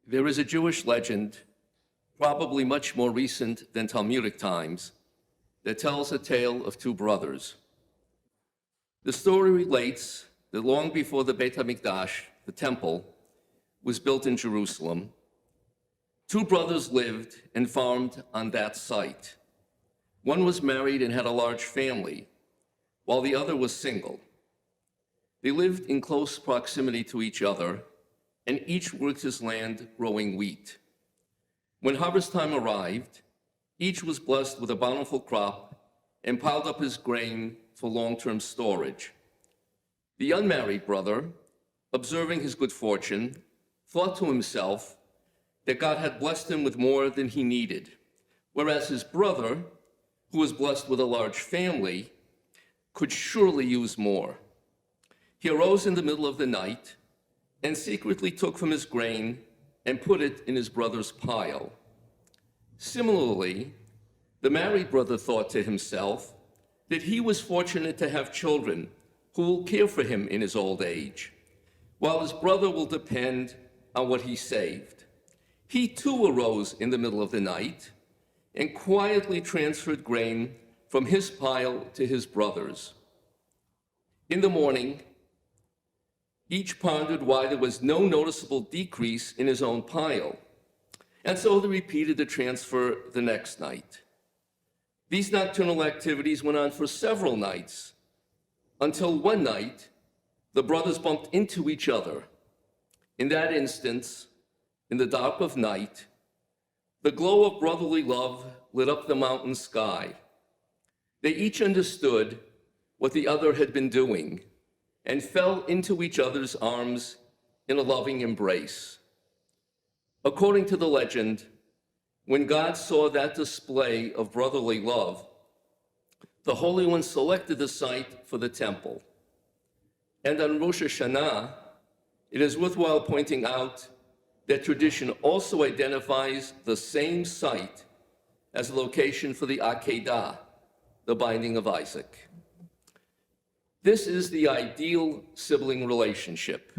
There is a Jewish legend, probably much more recent than Talmudic times, that tells a tale of two brothers. The story relates that long before the Beit HaMikdash, the temple, was built in Jerusalem, two brothers lived and farmed on that site. One was married and had a large family, while the other was single. They lived in close proximity to each other, and each worked his land growing wheat. When harvest time arrived, each was blessed with a bountiful crop and piled up his grain for long-term storage. The unmarried brother, observing his good fortune, thought to himself that God had blessed him with more than he needed, whereas his brother, who was blessed with a large family, could surely use more. He arose in the middle of the night and secretly took from his grain and put it in his brother's pile. Similarly, the married brother thought to himself that he was fortunate to have children who will care for him in his old age, while his brother will depend on what he saved. He too arose in the middle of the night and quietly transferred grain from his pile to his brother's. In the morning, each pondered why there was no noticeable decrease in his own pile, and so they repeated the transfer the next night. These nocturnal activities went on for several nights, until one night, the brothers bumped into each other. In that instance, in the dark of night, the glow of brotherly love lit up the mountain sky. They each understood what the other had been doing and fell into each other's arms in a loving embrace. According to the legend, when God saw that display of brotherly love, the Holy One selected the site for the temple. And on Rosh HaShanah, it is worthwhile pointing out that tradition also identifies the same site as the location for the Akedah, the binding of Isaac. This is the ideal sibling relationship.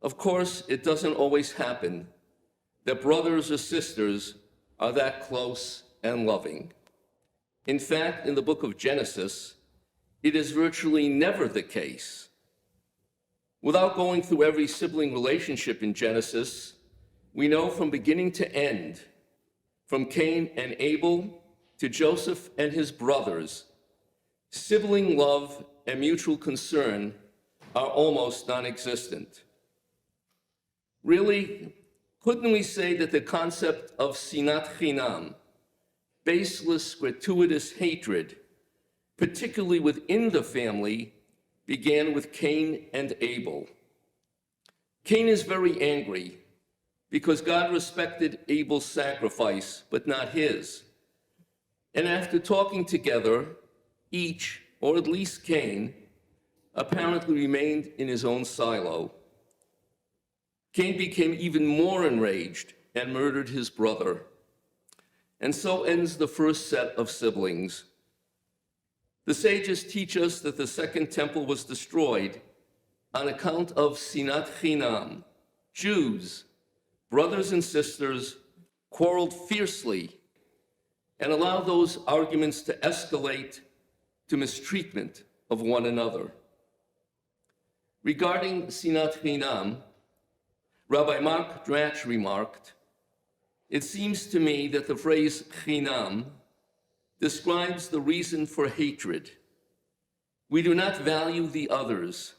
Of course, it doesn't always happen that brothers or sisters are that close and loving. In fact, in the book of Genesis, it is virtually never the case. Without going through every sibling relationship in Genesis, we know from beginning to end, from Cain and Abel to Joseph and his brothers, sibling love and mutual concern are almost non-existent. Really, couldn't we say that the concept of sinat-chinam, baseless, gratuitous hatred, particularly within the family, began with Cain and Abel? Cain is very angry because God respected Abel's sacrifice, but not his. And after talking together, each, or at least Cain, apparently remained in his own silo. Cain became even more enraged and murdered his brother. And so ends the first set of siblings. The sages teach us that the second temple was destroyed on account of sinat-chinam. Jews, brothers and sisters, quarreled fiercely and allowed those arguments to escalate to mistreatment of one another. Regarding sinat-chinam, Rabbi Mark Dratch remarked, "It seems to me that the phrase chinam describes the reason for hatred. We do not value the others.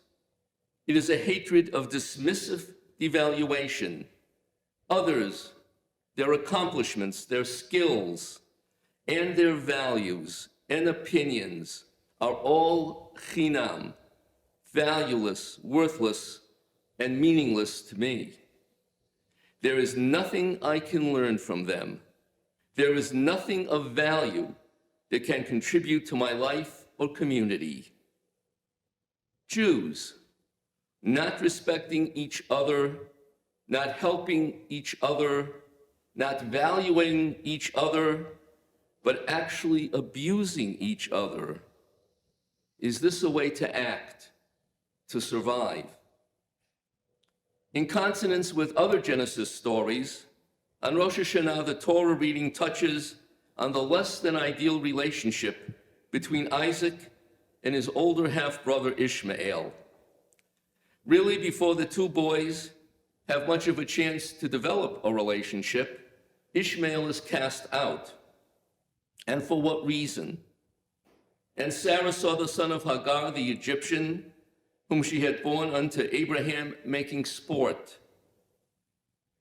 It is a hatred of dismissive devaluation. Others, their accomplishments, their skills, and their values and opinions are all chinam, valueless, worthless, and meaningless to me. There is nothing I can learn from them. There is nothing of value that can contribute to my life or community." Jews, not respecting each other, not helping each other, not valuing each other, but actually abusing each other. Is this a way to act, to survive? In consonance with other Genesis stories, on Rosh HaShanah, the Torah reading touches on the less than ideal relationship between Isaac and his older half-brother Ishmael. Really, before the two boys have much of a chance to develop a relationship, Ishmael is cast out. And for what reason? And Sarah saw the son of Hagar, the Egyptian, whom she had borne unto Abraham, making sport.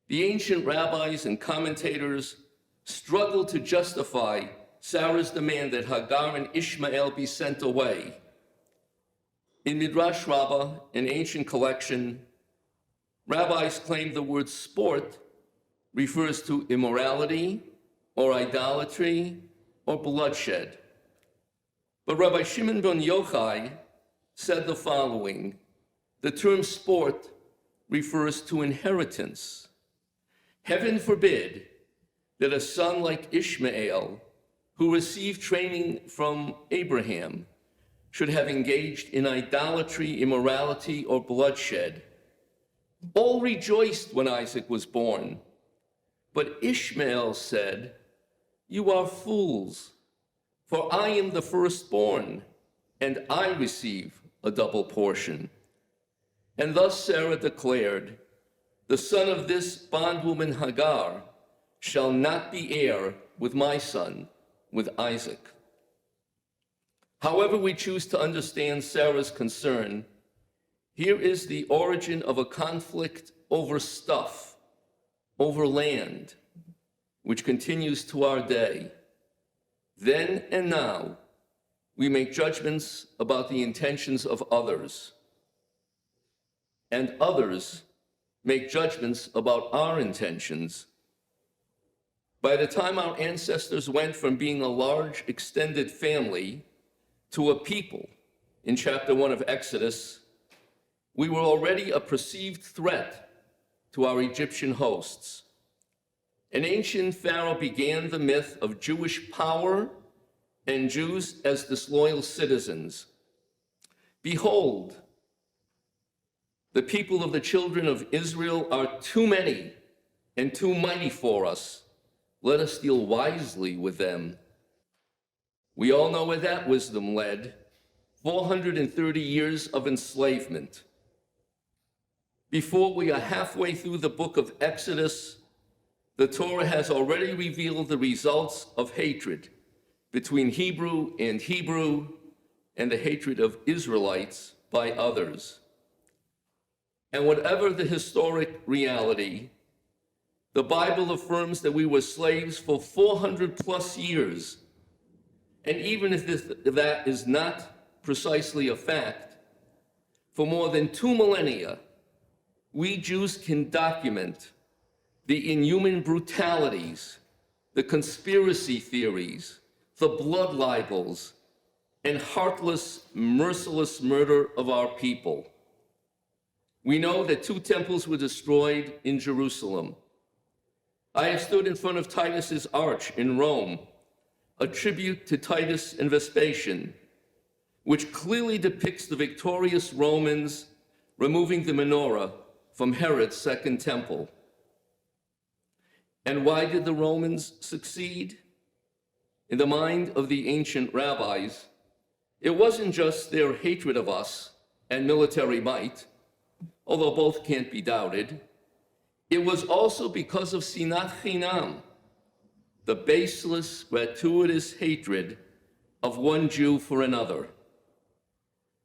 The ancient rabbis and commentators struggled to justify Sarah's demand that Hagar and Ishmael be sent away. In Midrash Rabbah, an ancient collection, rabbis claim the word sport refers to immorality or idolatry or bloodshed. But Rabbi Shimon ben Yochai said the following: the term sport refers to inheritance. Heaven forbid that a son like Ishmael, who received training from Abraham, should have engaged in idolatry, immorality, or bloodshed. All rejoiced when Isaac was born, but Ishmael said, "You are fools, for I am the firstborn, and I receive a double portion." And thus Sarah declared, "The son of this bondwoman Hagar shall not be heir with my son, with Isaac." However we choose to understand Sarah's concern, here is the origin of a conflict over stuff, over land, which continues to our day. Then and now, we make judgments about the intentions of others, and others make judgments about our intentions. By the time our ancestors went from being a large extended family to a people in chapter 1 of Exodus, we were already a perceived threat to our Egyptian hosts. An ancient pharaoh began the myth of Jewish power and Jews as disloyal citizens. Behold, the people of the children of Israel are too many and too mighty for us. Let us deal wisely with them. We all know where that wisdom led: 430 years of enslavement. Before we are halfway through the book of Exodus, the Torah has already revealed the results of hatred between Hebrew and the hatred of Israelites by others. And whatever the historic reality, the Bible affirms that we were slaves for 400 plus years. And even if that is not precisely a fact, for more than 2 millennia, we Jews can document the inhuman brutalities, the conspiracy theories, the blood libels, and heartless, merciless murder of our people. We know that 2 temples were destroyed in Jerusalem. I have stood in front of Titus's Arch in Rome, a tribute to Titus and Vespasian, which clearly depicts the victorious Romans removing the menorah from Herod's second temple. And why did the Romans succeed? In the mind of the ancient rabbis, it wasn't just their hatred of us and military might, although both can't be doubted. It was also because of sinat-chinam, the baseless, gratuitous hatred of one Jew for another.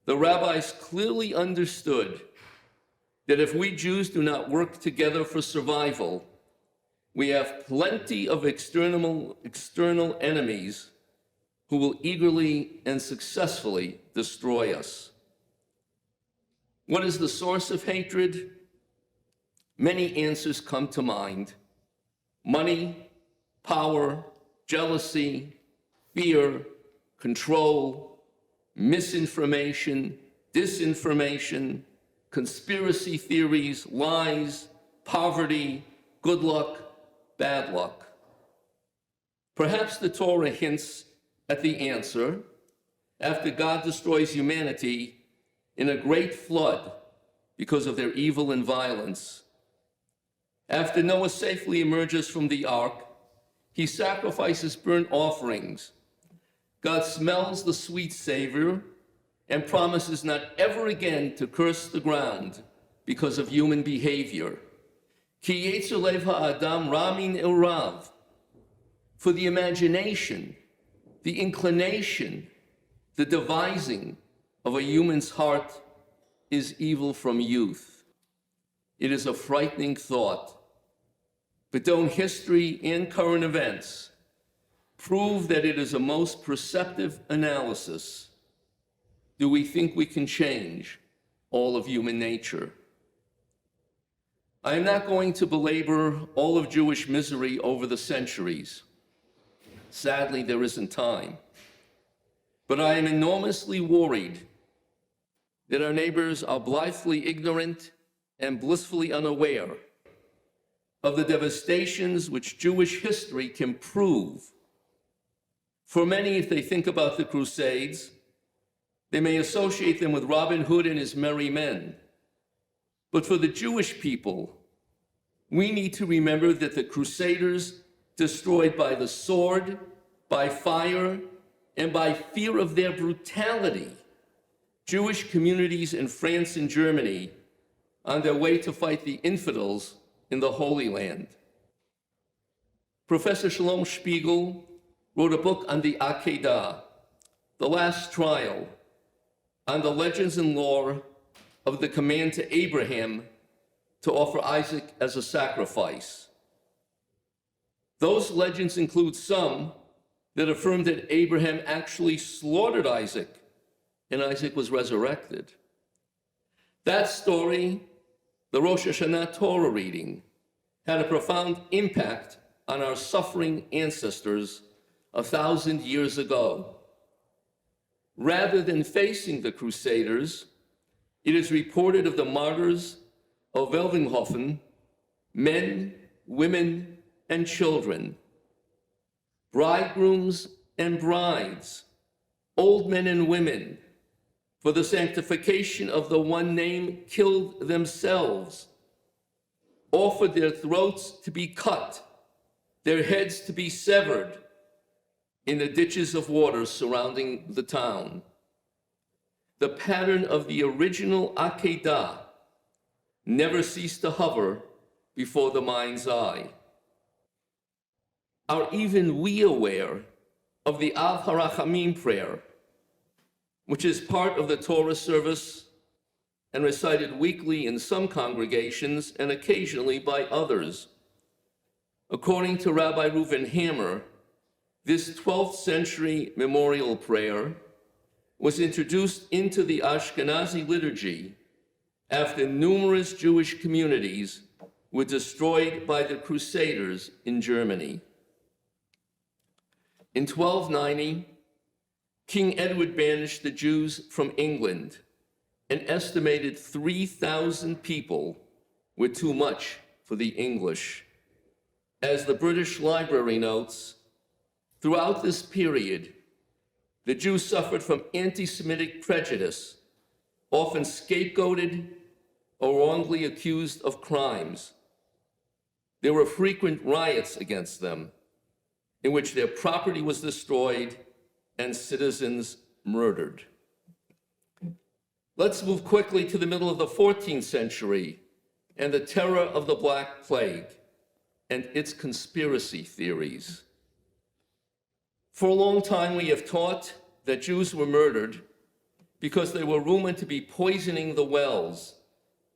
The rabbis clearly understood that if we Jews do not work together for survival, we have plenty of external enemies who will eagerly and successfully destroy us. What is the source of hatred? Many answers come to mind: money, power, jealousy, fear, control, misinformation, disinformation, conspiracy theories, lies, poverty, good luck, bad luck. Perhaps the Torah hints at the answer after God destroys humanity in a great flood because of their evil and violence. After Noah safely emerges from the ark, he sacrifices burnt offerings. God smells the sweet savor and promises not ever again to curse the ground because of human behavior. Ki yetzer lev ha'adam ramin irav. For the imagination, the inclination, the devising of a human's heart is evil from youth. It is a frightening thought. But don't history and current events prove that it is a most perceptive analysis? Do we think we can change all of human nature? I am not going to belabor all of Jewish misery over the centuries. Sadly, there isn't time. But I am enormously worried that our neighbors are blithely ignorant and blissfully unaware of the devastations which Jewish history can prove. For many, if they think about the Crusades, they may associate them with Robin Hood and his merry men. But for the Jewish people, we need to remember that the Crusaders destroyed by the sword, by fire, and by fear of their brutality Jewish communities in France and Germany on their way to fight the infidels in the Holy Land. Professor Shalom Spiegel wrote a book on the Akedah, the last trial, on the legends and lore of the command to Abraham to offer Isaac as a sacrifice. Those legends include some that affirm that Abraham actually slaughtered Isaac and Isaac was resurrected. That story, the Rosh HaShanah Torah reading, had a profound impact on our suffering ancestors 1,000 years ago. Rather than facing the Crusaders, it is reported of the martyrs of Welvinghofen, men, women, and children, bridegrooms and brides, old men and women, for the sanctification of the one name, killed themselves, offered their throats to be cut, their heads to be severed in the ditches of water surrounding the town. The pattern of the original Akedah never ceased to hover before the mind's eye. Are even we aware of the Av HaRachamim prayer, which is part of the Torah service and recited weekly in some congregations and occasionally by others? According to Rabbi Reuven Hammer, this 12th century memorial prayer was introduced into the Ashkenazi liturgy after numerous Jewish communities were destroyed by the Crusaders in Germany. In 1290, King Edward banished the Jews from England. An estimated 3,000 people were too much for the English. As the British Library notes, throughout this period, the Jews suffered from anti-Semitic prejudice, often scapegoated or wrongly accused of crimes. There were frequent riots against them, in which their property was destroyed and citizens murdered. Let's move quickly to the middle of the 14th century and the terror of the Black Plague and its conspiracy theories. For a long time, we have taught that Jews were murdered because they were rumored to be poisoning the wells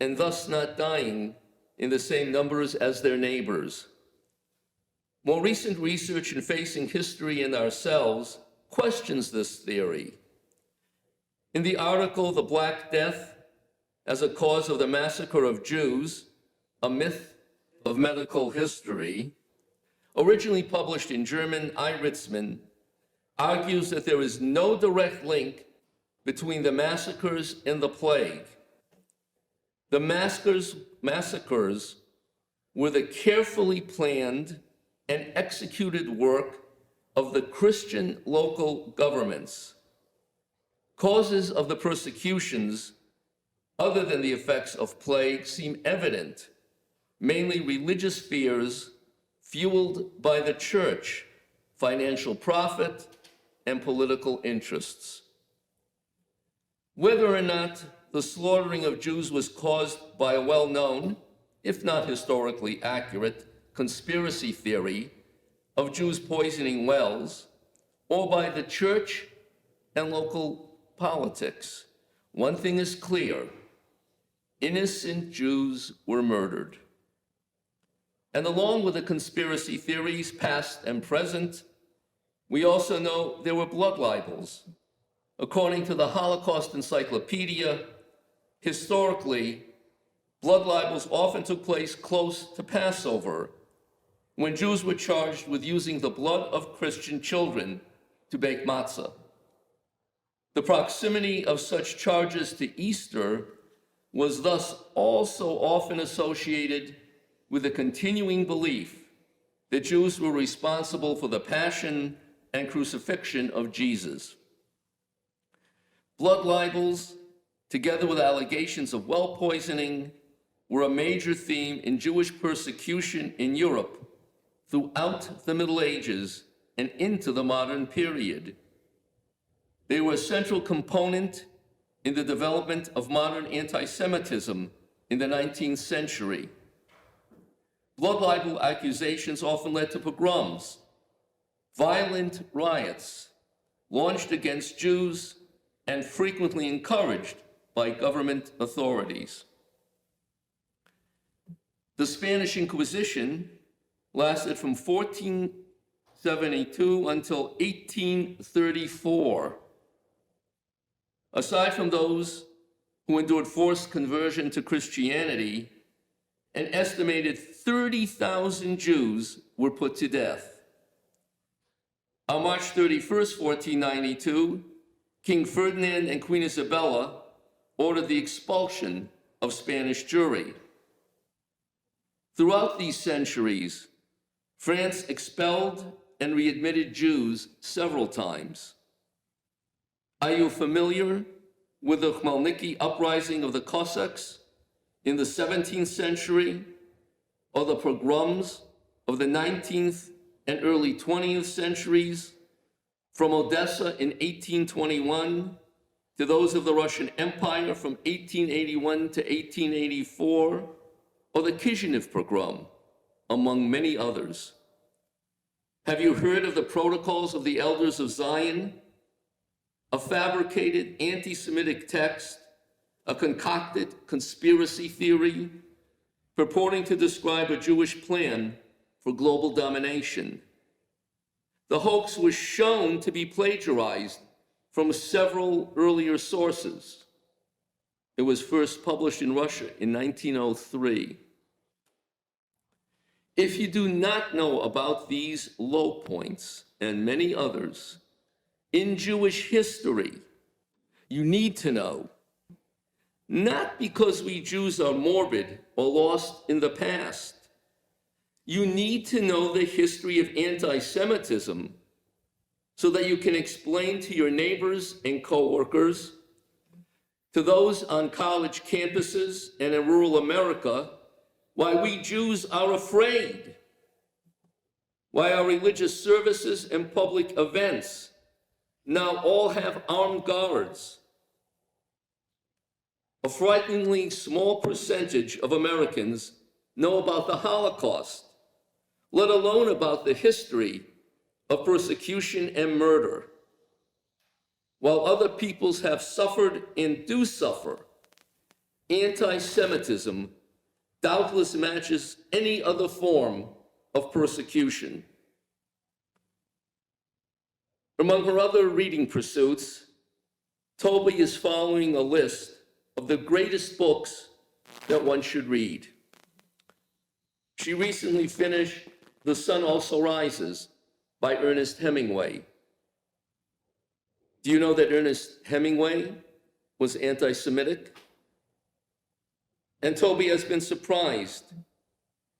and thus not dying in the same numbers as their neighbors. More recent research in Facing History and Ourselves questions this theory. In the article, The Black Death as a Cause of the Massacre of Jews, a Myth of Medical History, originally published in German, I. Ritzman, argues that there is no direct link between the massacres and the plague. The massacres were the carefully planned and executed work of the Christian local governments. Causes of the persecutions other than the effects of plague, seem evident, mainly religious fears fueled by the church, financial profit, and political interests. Whether or not the slaughtering of Jews was caused by a well-known, if not historically accurate, conspiracy theory of Jews poisoning wells, or by the church and local politics, one thing is clear: innocent Jews were murdered. And along with the conspiracy theories, past and present, we also know there were blood libels. According to the Holocaust Encyclopedia, historically, blood libels often took place close to Passover, when Jews were charged with using the blood of Christian children to bake matzah. The proximity of such charges to Easter was thus also often associated with the continuing belief that Jews were responsible for the passion and crucifixion of Jesus. Blood libels, together with allegations of well poisoning, were a major theme in Jewish persecution in Europe throughout the Middle Ages and into the modern period. They were a central component in the development of modern anti-Semitism in the 19th century. Blood libel accusations often led to pogroms, violent riots launched against Jews and frequently encouraged by government authorities. The Spanish Inquisition lasted from 1472 until 1834. Aside from those who endured forced conversion to Christianity, an estimated 30,000 Jews were put to death. On March 31st, 1492, King Ferdinand and Queen Isabella ordered the expulsion of Spanish Jewry. Throughout these centuries, France expelled and readmitted Jews several times. Are you familiar with the Khmelnytsky uprising of the Cossacks in the 17th century, or the pogroms of the 19th and early 20th centuries, from Odessa in 1821 to those of the Russian Empire from 1881 to 1884, or the Kishinev pogrom, among many others? Have you heard of the Protocols of the Elders of Zion, a fabricated anti-Semitic text, a concocted conspiracy theory purporting to describe a Jewish plan for global domination? The hoax was shown to be plagiarized from several earlier sources. It was first published in Russia in 1903. If you do not know about these low points and many others in Jewish history, you need to know, not because we Jews are morbid or lost in the past. You need to know the history of anti-Semitism so that you can explain to your neighbors and coworkers, to those on college campuses and in rural America, why we Jews are afraid, why our religious services and public events now all have armed guards. A frighteningly small percentage of Americans know about the Holocaust, let alone about the history of persecution and murder, while other peoples have suffered and do suffer. Anti-Semitism doubtless matches any other form of persecution. Among her other reading pursuits, Toby is following a list of the greatest books that one should read. She recently finished The Sun Also Rises by Ernest Hemingway. Do you know that Ernest Hemingway was anti-Semitic? And Toby has been surprised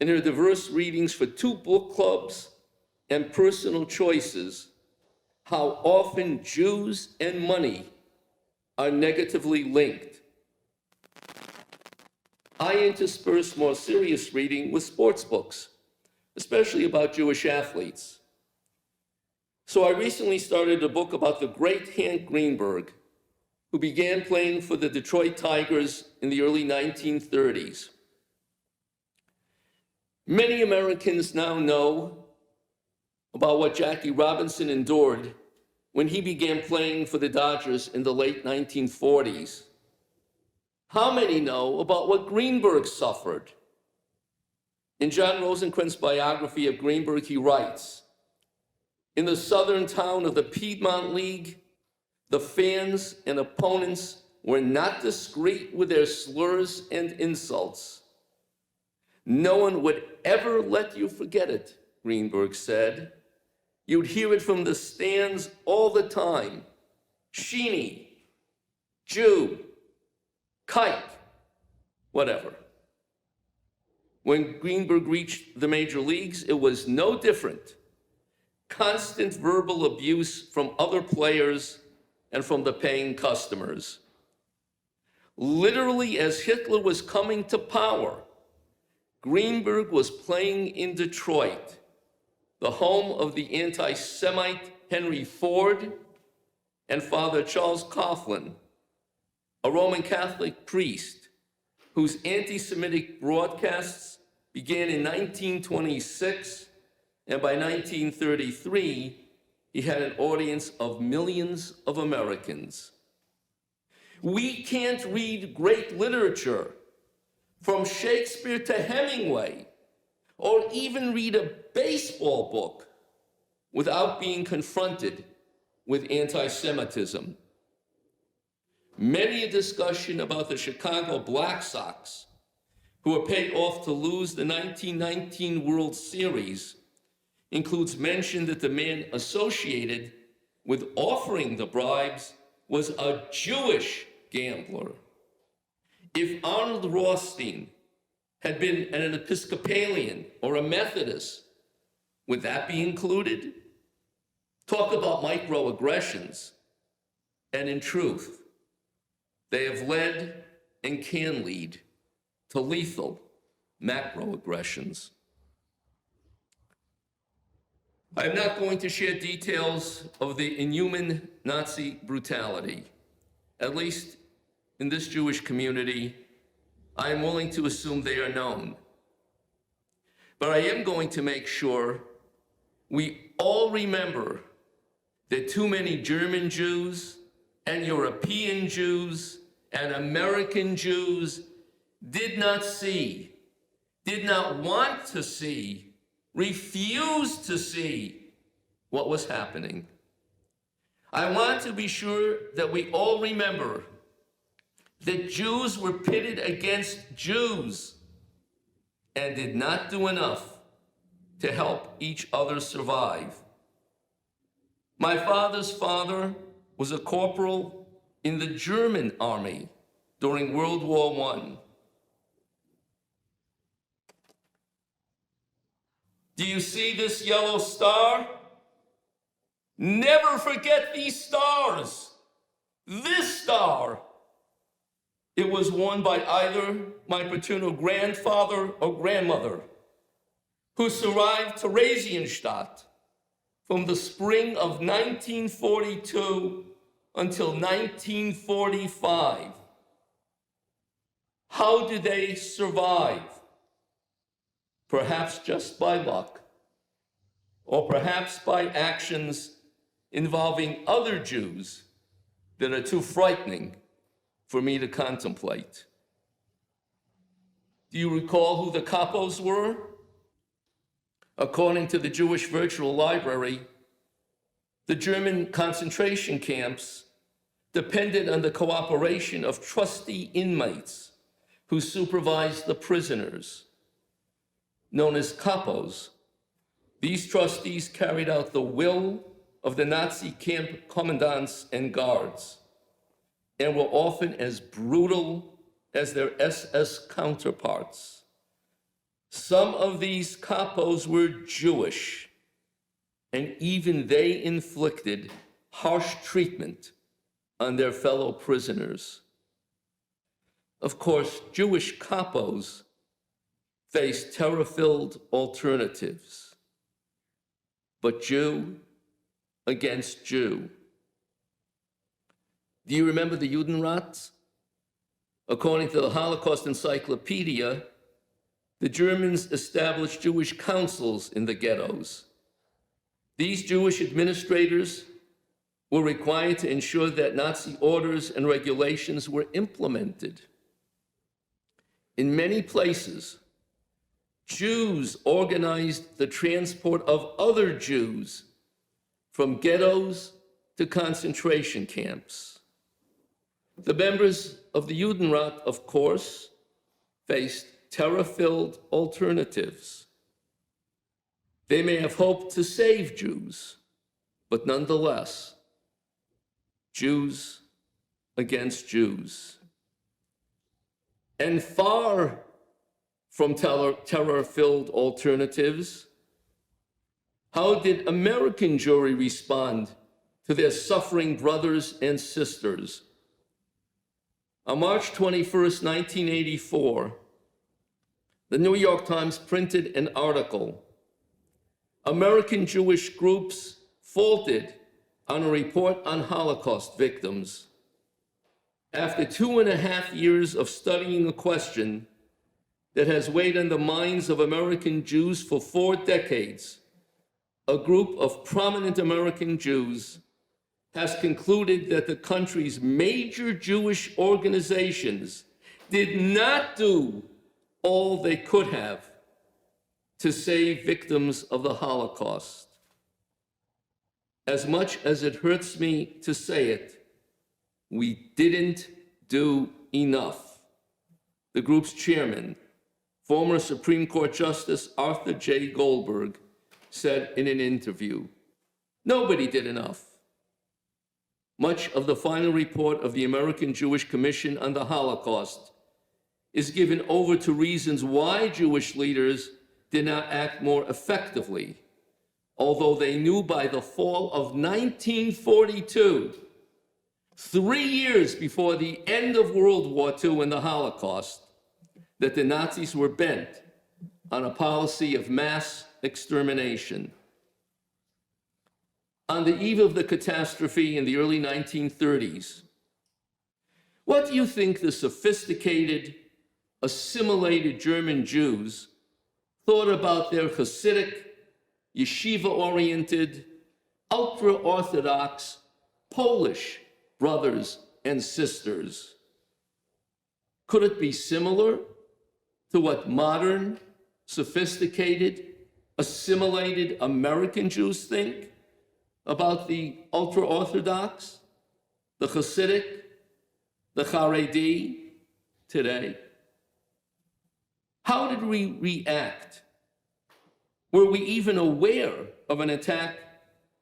in her diverse readings for 2 book clubs and personal choices how often Jews and money are negatively linked. I intersperse more serious reading with sports books, especially about Jewish athletes. So I recently started a book about the great Hank Greenberg, who began playing for the Detroit Tigers in the early 1930s. Many Americans now know about what Jackie Robinson endured when he began playing for the Dodgers in the late 1940s. How many know about what Greenberg suffered? In John Rosenkrantz' biography of Greenberg, he writes, "In the southern town of the Piedmont League, the fans and opponents were not discreet with their slurs and insults. No one would ever let you forget it," Greenberg said. "You'd hear it from the stands all the time. Sheeny, Jew, kike, whatever." When Greenberg reached the major leagues, it was no different. Constant verbal abuse from other players and from the paying customers. Literally, as Hitler was coming to power, Greenberg was playing in Detroit, the home of the anti-Semite Henry Ford and Father Charles Coughlin, a Roman Catholic priest whose anti-Semitic broadcasts began in 1926, and by 1933, he had an audience of millions of Americans. We can't read great literature, from Shakespeare to Hemingway, or even read a baseball book without being confronted with anti-Semitism. Many a discussion about the Chicago Black Sox, who were paid off to lose the 1919 World Series, includes mention that the man associated with offering the bribes was a Jewish gambler. If Arnold Rothstein had been an Episcopalian or a Methodist, would that be included? Talk about microaggressions. And in truth, they have led and can lead to lethal macroaggressions. I'm not going to share details of the inhuman Nazi brutality. At least in this Jewish community, I am willing to assume they are known. But I am going to make sure we all remember that too many German Jews and European Jews and American Jews did not see, did not want to see, refused to see what was happening. I want to be sure that we all remember that Jews were pitted against Jews and did not do enough to help each other survive. My father's father was a corporal in the German army during World War I. Do you see this yellow star? Never forget these stars. This star. It was worn by either my paternal grandfather or grandmother, who survived Theresienstadt from the spring of 1942 until 1945. How did they survive? Perhaps just by luck, or perhaps by actions involving other Jews that are too frightening for me to contemplate. Do you recall who the capos were? According to the Jewish Virtual Library, the German concentration camps depended on the cooperation of trusty inmates who supervised the prisoners. Known as capos, these trustees carried out the will of the Nazi camp commandants and guards, and were often as brutal as their SS counterparts. Some of these capos were Jewish, and even they inflicted harsh treatment on their fellow prisoners. Of course, Jewish capos face terror-filled alternatives, but Jew against Jew. Do you remember the Judenrat? According to the Holocaust Encyclopedia, the Germans established Jewish councils in the ghettos. These Jewish administrators were required to ensure that Nazi orders and regulations were implemented. In many places, Jews organized the transport of other Jews from ghettos to concentration camps. The members of the Judenrat, of course, faced terror-filled alternatives. They may have hoped to save Jews, but nonetheless, Jews against Jews. And far from terror-filled alternatives, how did American Jewry respond to their suffering brothers and sisters? On March 21st, 1984, the New York Times printed an article. American Jewish groups faulted on a report on Holocaust victims. After 2.5 years of studying a question that has weighed on the minds of American Jews for 4 decades, a group of prominent American Jews has concluded that the country's major Jewish organizations did not do all they could have to save victims of the Holocaust. As much as it hurts me to say it, we didn't do enough. The group's chairman, former Supreme Court Justice Arthur J. Goldberg, said in an interview, "Nobody did enough." Much of the final report of the American Jewish Commission on the Holocaust is given over to reasons why Jewish leaders did not act more effectively, although they knew by the fall of 1942, 3 years before the end of World War II and the Holocaust, that the Nazis were bent on a policy of mass extermination. On the eve of the catastrophe in the early 1930s, what do you think the sophisticated, assimilated German Jews thought about their Hasidic, yeshiva-oriented, ultra-Orthodox Polish brothers and sisters? Could it be similar to what modern, sophisticated, assimilated American Jews think about the ultra-Orthodox, the Hasidic, the Haredi today? How did we react? Were we even aware of an attack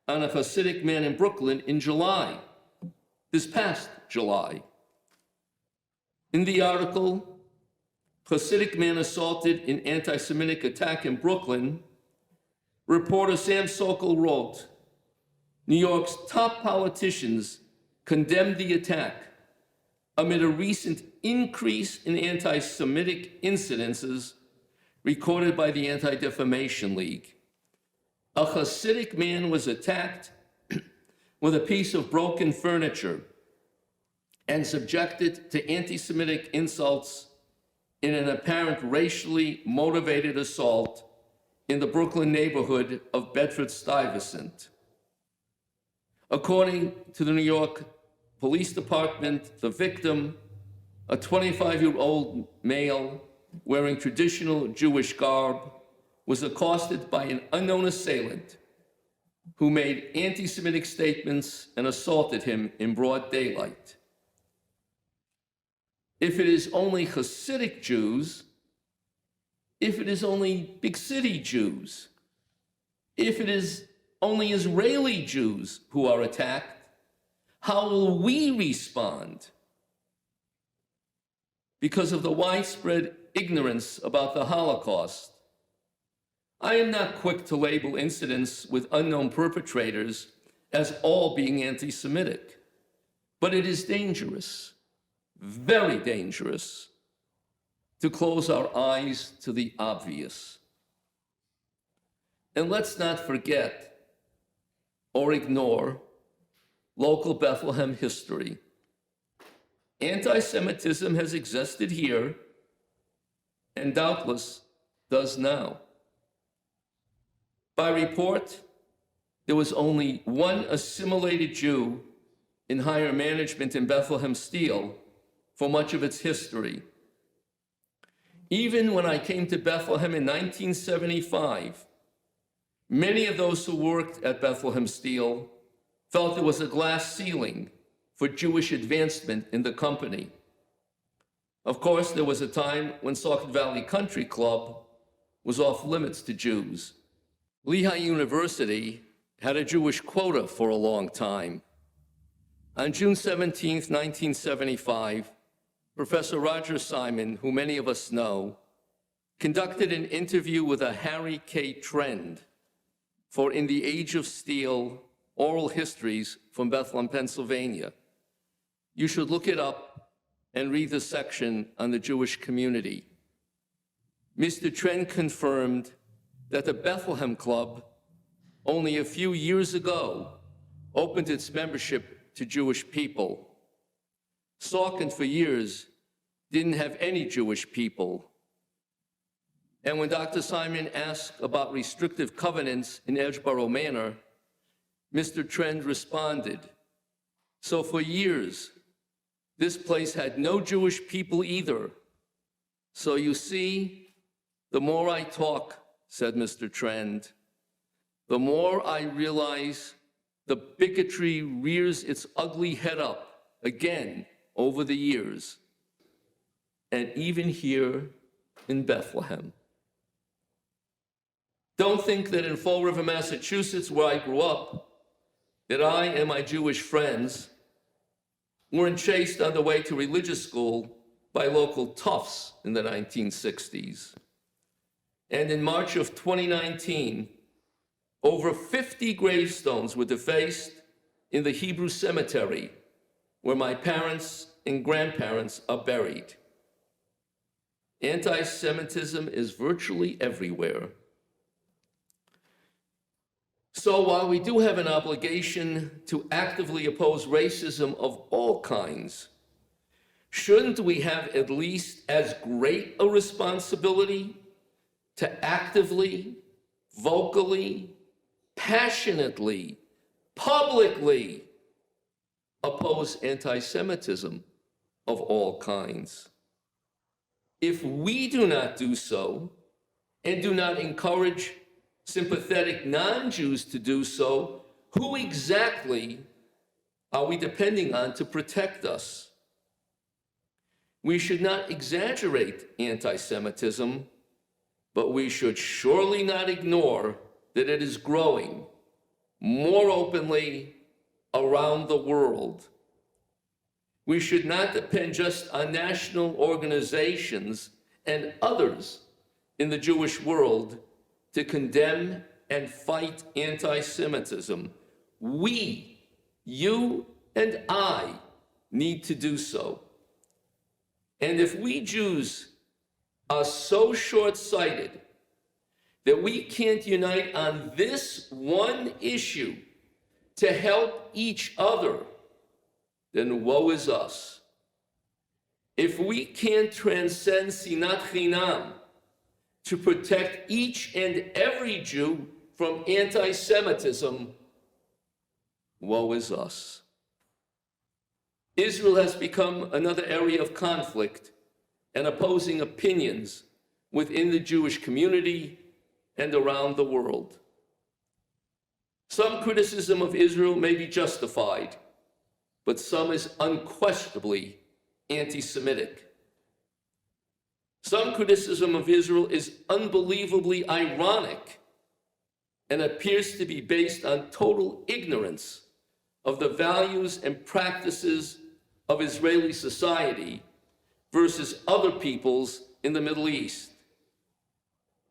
on a Hasidic man in Brooklyn in July, this past July? In the article, Hasidic man assaulted in anti-Semitic attack in Brooklyn, reporter Sam Sokol wrote, New York's top politicians condemned the attack amid a recent increase in anti-Semitic incidences recorded by the Anti-Defamation League. A Hasidic man was attacked with a piece of broken furniture and subjected to anti-Semitic insults in an apparent racially motivated assault in the Brooklyn neighborhood of Bedford-Stuyvesant. According to the New York Police Department, the victim, a 25-year-old male wearing traditional Jewish garb, was accosted by an unknown assailant who made anti-Semitic statements and assaulted him in broad daylight. If it is only Hasidic Jews, if it is only big city Jews, if it is only Israeli Jews who are attacked, how will we respond? Because of the widespread ignorance about the Holocaust, I am not quick to label incidents with unknown perpetrators as all being anti-Semitic, but it is dangerous. very dangerous to close our eyes to the obvious. And let's not forget or ignore local Bethlehem history. Anti-Semitism has existed here and doubtless does now. By report, there was only one assimilated Jew in higher management in Bethlehem Steel for much of its history. Even when I came to Bethlehem in 1975, many of those who worked at Bethlehem Steel felt there was a glass ceiling for Jewish advancement in the company. Of course, there was a time when Saukett Valley Country Club was off limits to Jews. Lehigh University had a Jewish quota for a long time. On June 17, 1975, Professor Roger Simon, who many of us know, conducted an interview with a Harry K. Trend for In the Age of Steel, Oral Histories from Bethlehem, Pennsylvania. You should look it up and read the section on the Jewish community. Mr. Trend confirmed that the Bethlehem Club, only a few years ago, opened its membership to Jewish people. Saukett for years didn't have any Jewish people. And when Dr. Simon asked about restrictive covenants in Edgeboro Manor, Mr. Trend responded, "So for years, this place had no Jewish people either. So you see, the more I talk," said Mr. Trend, "the more I realize the bigotry rears its ugly head up again over the years, and even here in Bethlehem." Don't think that in Fall River, Massachusetts, where I grew up, that I and my Jewish friends weren't chased on the way to religious school by local toughs in the 1960s. And in March of 2019, over 50 gravestones were defaced in the Hebrew cemetery where my parents and grandparents are buried. Anti-Semitism is virtually everywhere. So while we do have an obligation to actively oppose racism of all kinds, shouldn't we have at least as great a responsibility to actively, vocally, passionately, publicly oppose anti-Semitism of all kinds? If we do not do so, and do not encourage sympathetic non-Jews to do so, who exactly are we depending on to protect us? We should not exaggerate anti-Semitism, but we should surely not ignore that it is growing more openly around the world. We should not depend just on national organizations and others in the Jewish world to condemn and fight anti-Semitism. We, you and I, need to do so. And if we Jews are so short-sighted that we can't unite on this one issue to help each other, then woe is us. If we can't transcend sinat-chinam to protect each and every Jew from anti-Semitism, woe is us. Israel has become another area of conflict and opposing opinions within the Jewish community and around the world. Some criticism of Israel may be justified, but some is unquestionably anti-Semitic. Some criticism of Israel is unbelievably ironic and appears to be based on total ignorance of the values and practices of Israeli society versus other peoples in the Middle East.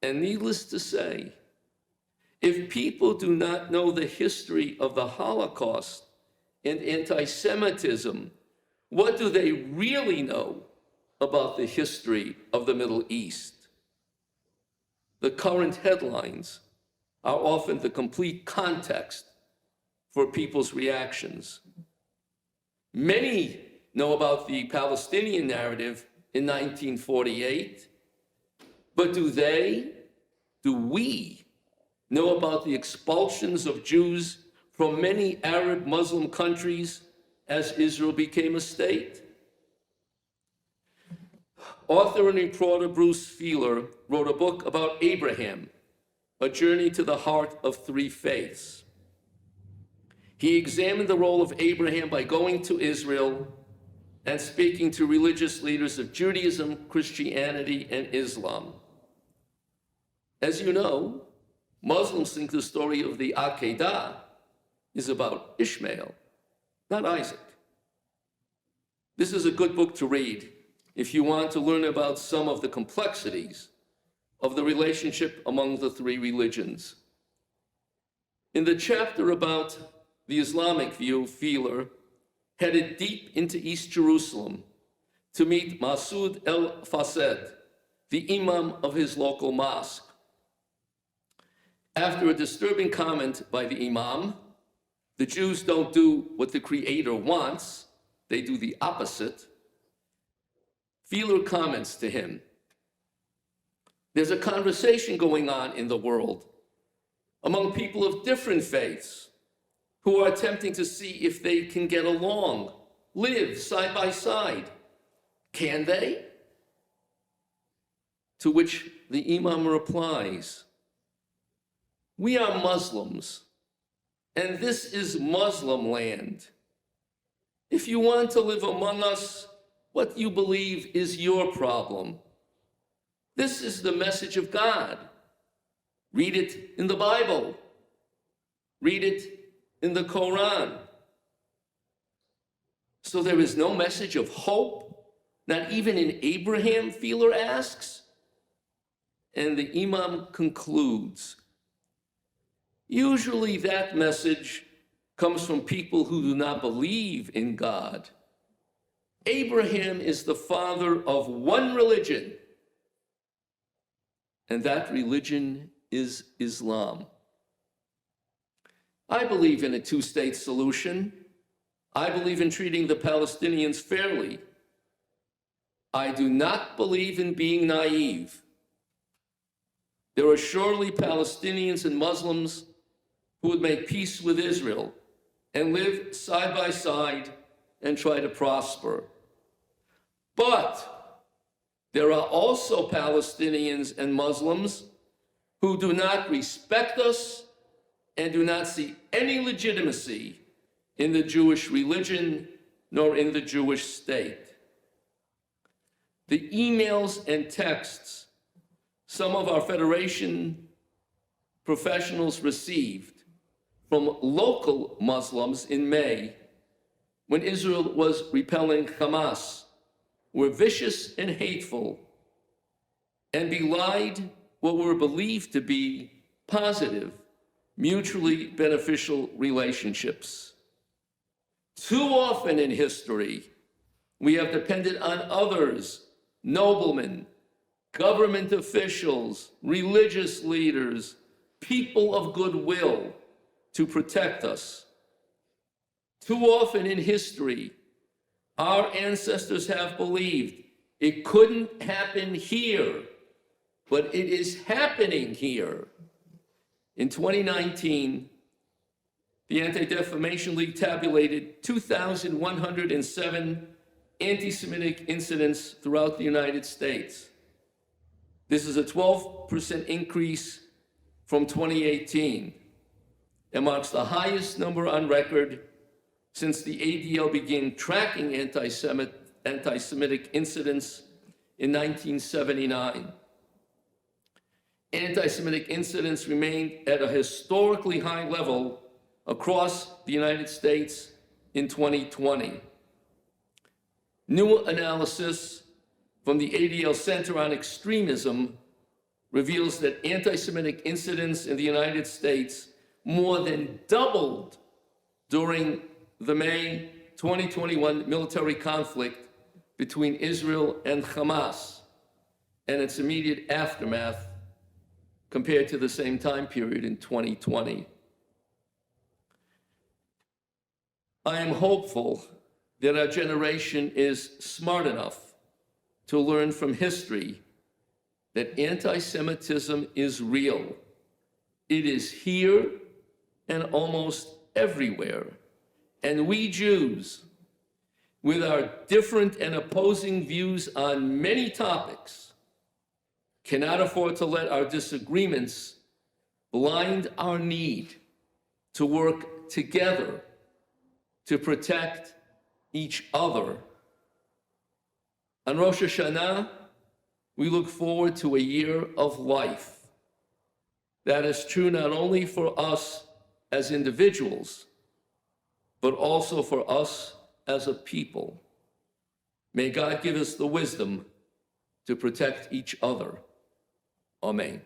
And needless to say, if people do not know the history of the Holocaust and anti-Semitism, What do they really know about the history of the Middle East? The current headlines are often the complete context for people's reactions. Many know about the Palestinian narrative in 1948, but do we know about the expulsions of Jews from many Arab Muslim countries as Israel became a state? Author and reporter Bruce Feiler wrote a book about Abraham, A Journey to the Heart of Three Faiths. He examined the role of Abraham by going to Israel and speaking to religious leaders of Judaism, Christianity, and Islam. As you know, Muslims think the story of the Akedah is about Ishmael, not Isaac. This is a good book to read if you want to learn about some of the complexities of the relationship among the three religions. In the chapter about the Islamic view, Feiler headed deep into East Jerusalem to meet Masoud el-Fased, the imam of his local mosque. After a disturbing comment by the imam, the Jews don't do what the Creator wants, they do the opposite, Feiler comments to him, there's a conversation going on in the world among people of different faiths who are attempting to see if they can get along, live side by side. Can they? To which the imam replies, we are Muslims, and this is Muslim land. If you want to live among us, what you believe is your problem. This is the message of God. Read it in the Bible. Read it in the Quran. So there is no message of hope, not even in Abraham, Feiler asks. And the imam concludes, usually that message comes from people who do not believe in God. Abraham is the father of one religion, and that religion is Islam. I believe in a two-state solution. I believe in treating the Palestinians fairly. I do not believe in being naive. There are surely Palestinians and Muslims who would make peace with Israel and live side by side and try to prosper. But there are also Palestinians and Muslims who do not respect us and do not see any legitimacy in the Jewish religion nor in the Jewish state. The emails and texts some of our Federation professionals received from local Muslims in May when Israel was repelling Hamas were vicious and hateful and belied what were believed to be positive, mutually beneficial relationships. Too often in history, we have depended on others, noblemen, government officials, religious leaders, people of goodwill to protect us. Too often in history, our ancestors have believed it couldn't happen here, but it is happening here. In 2019, the Anti-Defamation League tabulated 2,107 anti-Semitic incidents throughout the United States. This is a 12% increase from 2018 and marks the highest number on record since the ADL began tracking anti-Semitic incidents in 1979. Anti-Semitic incidents remained at a historically high level across the United States in 2020. New analysis from the ADL Center on Extremism reveals that anti-Semitic incidents in the United States more than doubled during the May 2021 military conflict between Israel and Hamas and its immediate aftermath compared to the same time period in 2020. I am hopeful that our generation is smart enough to learn from history that anti-Semitism is real. It is here and almost everywhere. And we Jews, with our different and opposing views on many topics, cannot afford to let our disagreements blind our need to work together to protect each other. On Rosh HaShanah, we look forward to a year of life. That is true not only for us as individuals, but also for us as a people. May God give us the wisdom to protect each other. Amen.